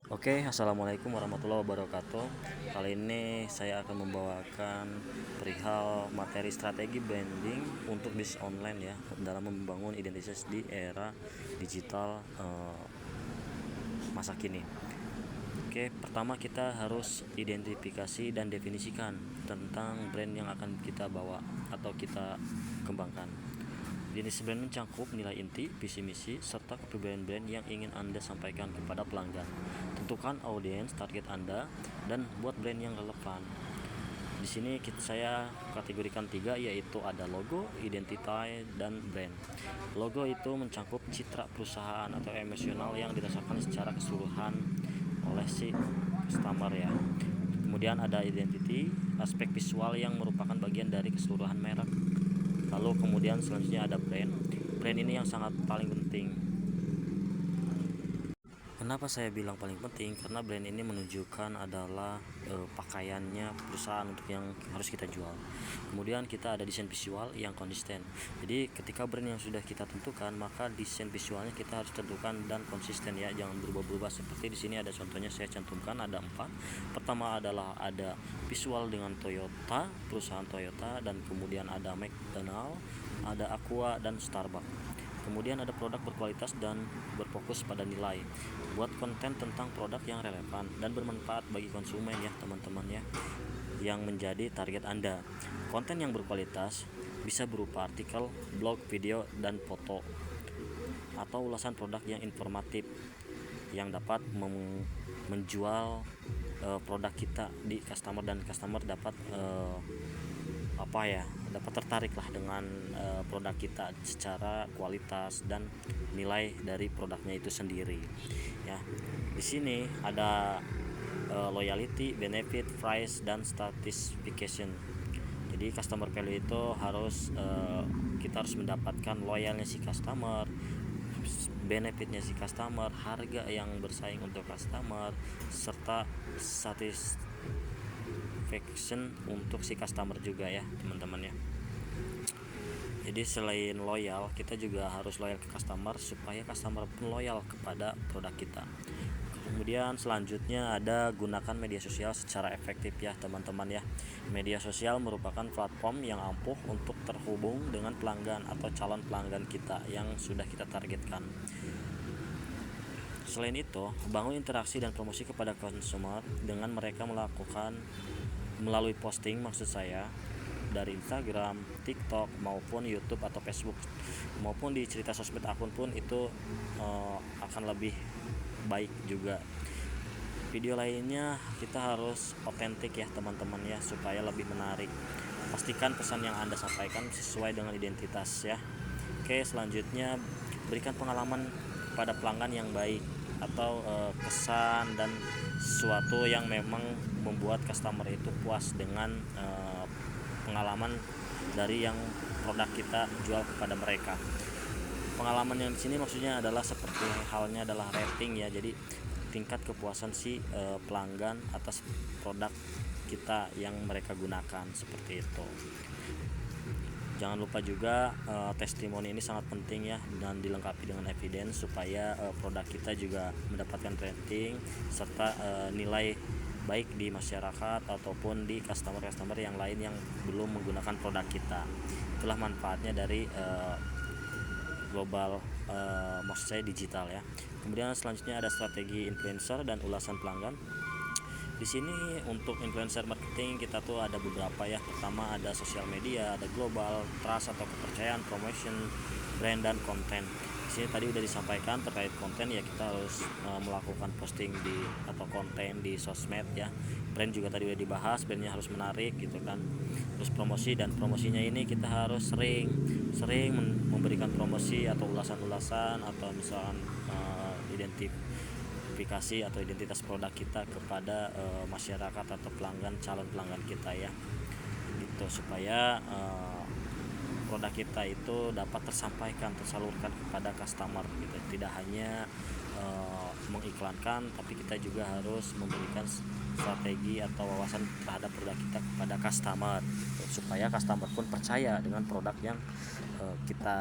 Assalamualaikum warahmatullahi wabarakatuh. Kali ini saya akan membawakan perihal materi strategi branding untuk bisnis online ya, dalam membangun identitas di era digital masa kini. Pertama kita harus identifikasi dan definisikan tentang brand yang akan kita bawa atau kita kembangkan. Jenis brand mencakup nilai inti, visi misi, serta kepribadian brand yang ingin Anda sampaikan kepada pelanggan. Tentukan audiens target Anda dan buat brand yang relevan. Di sini saya kategorikan 3, yaitu ada logo, identitas, dan brand. Logo itu mencakup citra perusahaan atau emosional yang dirasakan secara keseluruhan oleh si customer ya. Kemudian ada identity, aspek visual yang merupakan bagian dari keseluruhan merek. Lalu kemudian selanjutnya ada brand. Brand ini yang sangat paling penting. Kenapa saya bilang paling penting? Karena brand ini menunjukkan adalah pakaiannya perusahaan untuk yang harus kita jual. Kemudian kita ada desain visual yang konsisten. Jadi ketika brand yang sudah kita tentukan, maka desain visualnya kita harus tentukan dan konsisten ya, jangan berubah-ubah. Seperti di sini ada contohnya saya cantumkan, ada 4. Pertama adalah ada visual dengan Toyota, perusahaan Toyota, dan kemudian ada McDonald, ada Aqua, dan Starbucks. Kemudian ada produk berkualitas dan berfokus pada nilai. Buat konten tentang produk yang relevan dan bermanfaat bagi konsumen ya teman-teman ya, yang menjadi target Anda. Konten yang berkualitas bisa berupa artikel, blog, video, dan foto, atau ulasan produk yang informatif yang dapat menjual produk kita di customer, dan customer dapat dapat tertarik lah dengan produk kita secara kualitas dan nilai dari produknya itu sendiri ya. Di sini ada loyalty, benefit, price, dan satisfaction. Jadi customer value itu harus kita harus mendapatkan loyalnya si customer, benefitnya si customer, harga yang bersaing untuk customer, serta satisfaction untuk si customer juga ya teman-teman ya. Jadi selain loyal, kita juga harus loyal ke customer supaya customer pun loyal kepada produk kita. Kemudian selanjutnya ada gunakan media sosial secara efektif ya teman-teman ya. Media sosial merupakan platform yang ampuh untuk terhubung dengan pelanggan atau calon pelanggan kita yang sudah kita targetkan. Selain itu, bangun interaksi dan promosi kepada konsumer dengan mereka melakukan melalui posting, maksud saya dari Instagram, TikTok, maupun YouTube atau Facebook, maupun di cerita sosmed akun pun itu akan lebih baik juga. Video lainnya kita harus otentik ya teman-teman ya, supaya lebih menarik. Pastikan pesan yang Anda sampaikan sesuai dengan identitas ya. Selanjutnya berikan pengalaman pada pelanggan yang baik atau kesan dan sesuatu yang memang membuat customer itu puas dengan pengalaman dari yang produk kita jual kepada mereka. Pengalaman yang di sini maksudnya adalah seperti halnya adalah rating ya. Jadi tingkat kepuasan si pelanggan atas produk kita yang mereka gunakan, seperti itu. Jangan lupa juga testimoni ini sangat penting ya, dan dilengkapi dengan evidence supaya produk kita juga mendapatkan rating serta nilai baik di masyarakat ataupun di customer yang lain yang belum menggunakan produk kita. Itulah manfaatnya dari global, maksud saya digital ya. Kemudian selanjutnya ada strategi influencer dan ulasan pelanggan. Di sini untuk influencer marketing kita tuh ada beberapa ya. Pertama ada sosial media, ada global, trust atau kepercayaan, promotion, brand, dan konten. Di sini tadi udah disampaikan terkait konten ya, kita harus melakukan posting di atau konten di sosmed ya. Brand juga tadi udah dibahas, brandnya harus menarik gitu kan. Terus promosi, dan promosinya ini kita harus sering memberikan promosi atau ulasan-ulasan atau misalkan identifikasi atau identitas produk kita kepada masyarakat atau pelanggan, calon pelanggan kita ya, gitu, supaya produk kita itu dapat tersalurkan kepada customer gitu. Tidak hanya mengiklankan, tapi kita juga harus memberikan strategi atau wawasan terhadap produk kita kepada customer gitu, supaya customer pun percaya dengan produk yang kita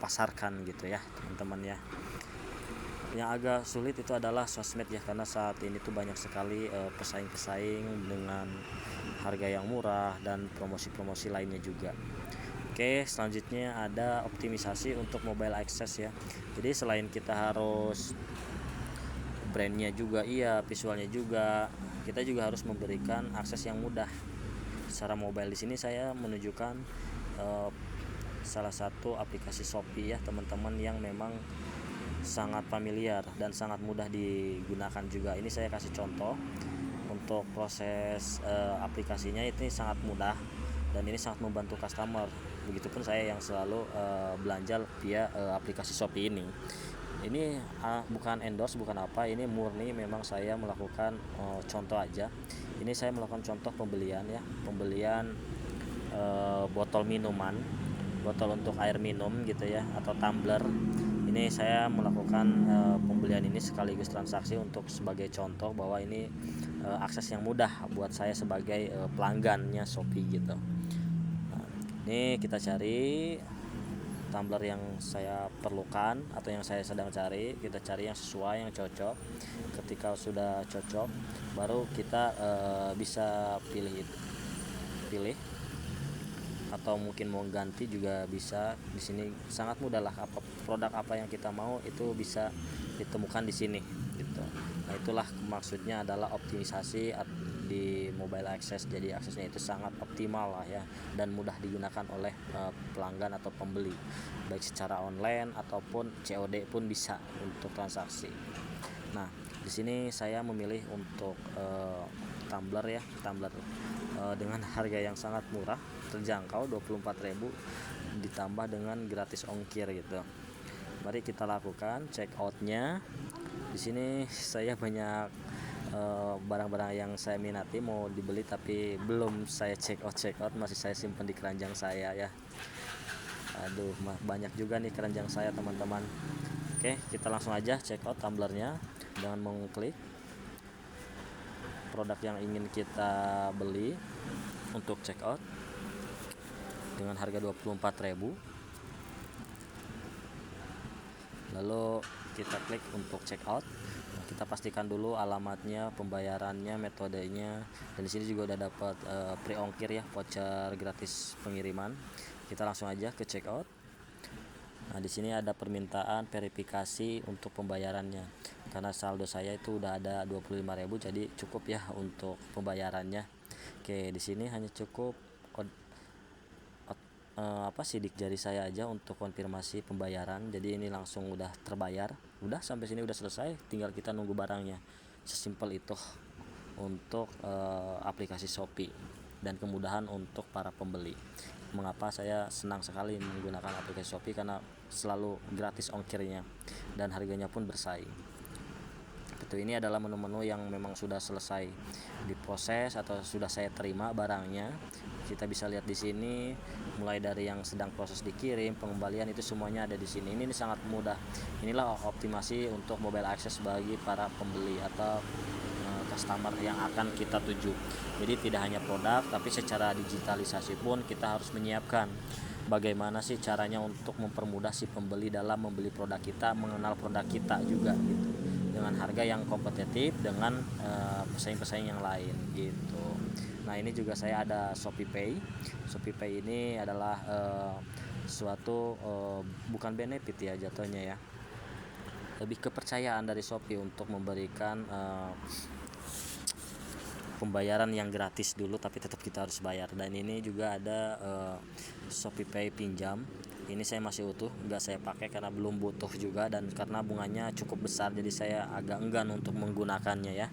pasarkan gitu ya teman-teman ya. Yang agak sulit itu adalah sosmed ya, karena saat ini tuh banyak sekali pesaing-pesaing dengan harga yang murah dan promosi-promosi lainnya juga. Oke, selanjutnya ada optimisasi untuk mobile access ya. Jadi selain kita harus brandnya juga, iya, visualnya juga, kita juga harus memberikan akses yang mudah secara mobile. Di sini saya menunjukkan eh, salah satu aplikasi Shopee ya teman-teman, yang memang sangat familiar dan sangat mudah digunakan juga. Ini saya kasih contoh untuk proses aplikasinya, ini sangat mudah dan ini sangat membantu customer. Begitupun saya yang selalu belanja via aplikasi Shopee ini. Ini bukan endorse, bukan apa, ini murni memang saya melakukan contoh aja. Ini saya melakukan contoh pembelian ya, pembelian botol minuman, botol untuk air minum gitu ya, atau tumbler. Ini saya melakukan pembelian ini sekaligus transaksi untuk sebagai contoh bahwa ini akses yang mudah buat saya sebagai pelanggannya Shopee gitu. Nah, ini kita cari tumbler yang saya perlukan atau yang saya sedang cari. Kita cari yang sesuai, yang cocok. Ketika sudah cocok, baru kita bisa pilih atau mungkin mau ganti juga bisa. Di sini sangat mudah lah, produk apa yang kita mau itu bisa ditemukan di sini gitu. Nah, itulah maksudnya adalah optimisasi di mobile access. Jadi aksesnya itu sangat optimal lah ya, dan mudah digunakan oleh pelanggan atau pembeli, baik secara online ataupun COD pun bisa untuk transaksi. Nah, di sini saya memilih untuk tumbler ya, tumbler dengan harga yang sangat murah, terjangkau 24.000 ditambah dengan gratis ongkir gitu. Mari kita lakukan check outnya. Di sini saya banyak barang-barang yang saya minati mau dibeli, tapi belum saya check out, masih saya simpan di keranjang saya ya. Aduh, banyak juga nih keranjang saya teman-teman. Oke, kita langsung aja check out tumblernya dengan mengklik produk yang ingin kita beli untuk check out dengan harga 24.000. Lalu kita klik untuk check out. Nah, kita pastikan dulu alamatnya, pembayarannya, metodenya, dan di sini juga udah dapat pre-ongkir ya, voucher gratis pengiriman. Kita langsung aja ke check out. Nah, di sini ada permintaan verifikasi untuk pembayarannya. Karena saldo saya itu udah ada 25.000, jadi cukup ya untuk pembayarannya. Oke, di sini hanya cukup sidik jari saya aja untuk konfirmasi pembayaran. Jadi ini langsung udah terbayar. Udah sampai sini udah selesai, tinggal kita nunggu barangnya. Sesimpel itu untuk aplikasi Shopee dan kemudahan untuk para pembeli. Mengapa saya senang sekali menggunakan aplikasi Shopee? Karena selalu gratis ongkirnya dan harganya pun bersaing. Ini adalah menu-menu yang memang sudah selesai diproses atau sudah saya terima barangnya. Kita bisa lihat di sini, mulai dari yang sedang proses dikirim, pengembalian, itu semuanya ada di sini. Ini sangat mudah. Inilah optimasi untuk mobile access bagi para pembeli atau customer yang akan kita tuju. Jadi tidak hanya produk, tapi secara digitalisasi pun kita harus menyiapkan bagaimana sih caranya untuk mempermudah si pembeli dalam membeli produk kita, mengenal produk kita juga gitu, dengan harga yang kompetitif dengan pesaing-pesaing yang lain gitu. Nah, ini juga saya ada Shopee Pay. Shopee Pay ini adalah suatu bukan benefit ya jatuhnya ya, lebih kepercayaan dari Shopee untuk memberikan pembayaran yang gratis dulu, tapi tetap kita harus bayar. Dan ini juga ada Shopee Pay pinjam. Ini saya masih utuh, nggak saya pakai karena belum butuh juga, dan karena bunganya cukup besar jadi saya agak enggan untuk menggunakannya ya.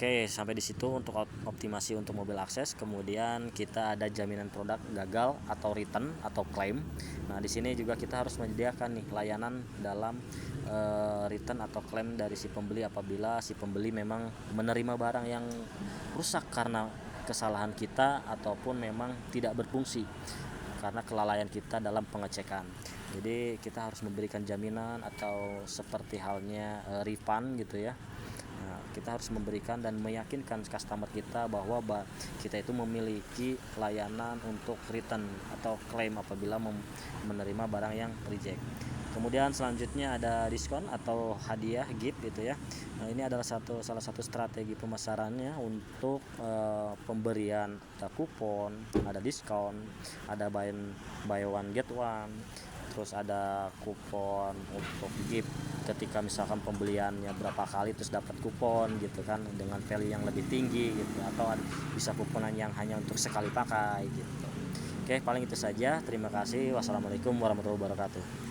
Oke, sampai di situ untuk optimasi untuk mobile access. Kemudian kita ada jaminan produk gagal atau return atau claim. Nah, di sini juga kita harus menyediakan nih layanan dalam return atau claim dari si pembeli apabila si pembeli memang menerima barang yang rusak karena kesalahan kita ataupun memang tidak berfungsi karena kelalaian kita dalam pengecekan. Jadi kita harus memberikan jaminan atau seperti halnya refund gitu ya. Nah, kita harus memberikan dan meyakinkan customer kita bahwa kita itu memiliki layanan untuk return atau claim apabila menerima barang yang reject. Kemudian selanjutnya ada diskon atau hadiah gift gitu ya. Nah, ini adalah salah satu strategi pemasarannya untuk pemberian, ada kupon, ada diskon, ada buy one get one, terus ada kupon untuk gift ketika misalkan pembeliannya berapa kali terus dapat kupon gitu kan dengan value yang lebih tinggi gitu, atau bisa kuponan yang hanya untuk sekali pakai gitu. Oke, paling itu saja. Terima kasih. Wassalamualaikum warahmatullahi wabarakatuh.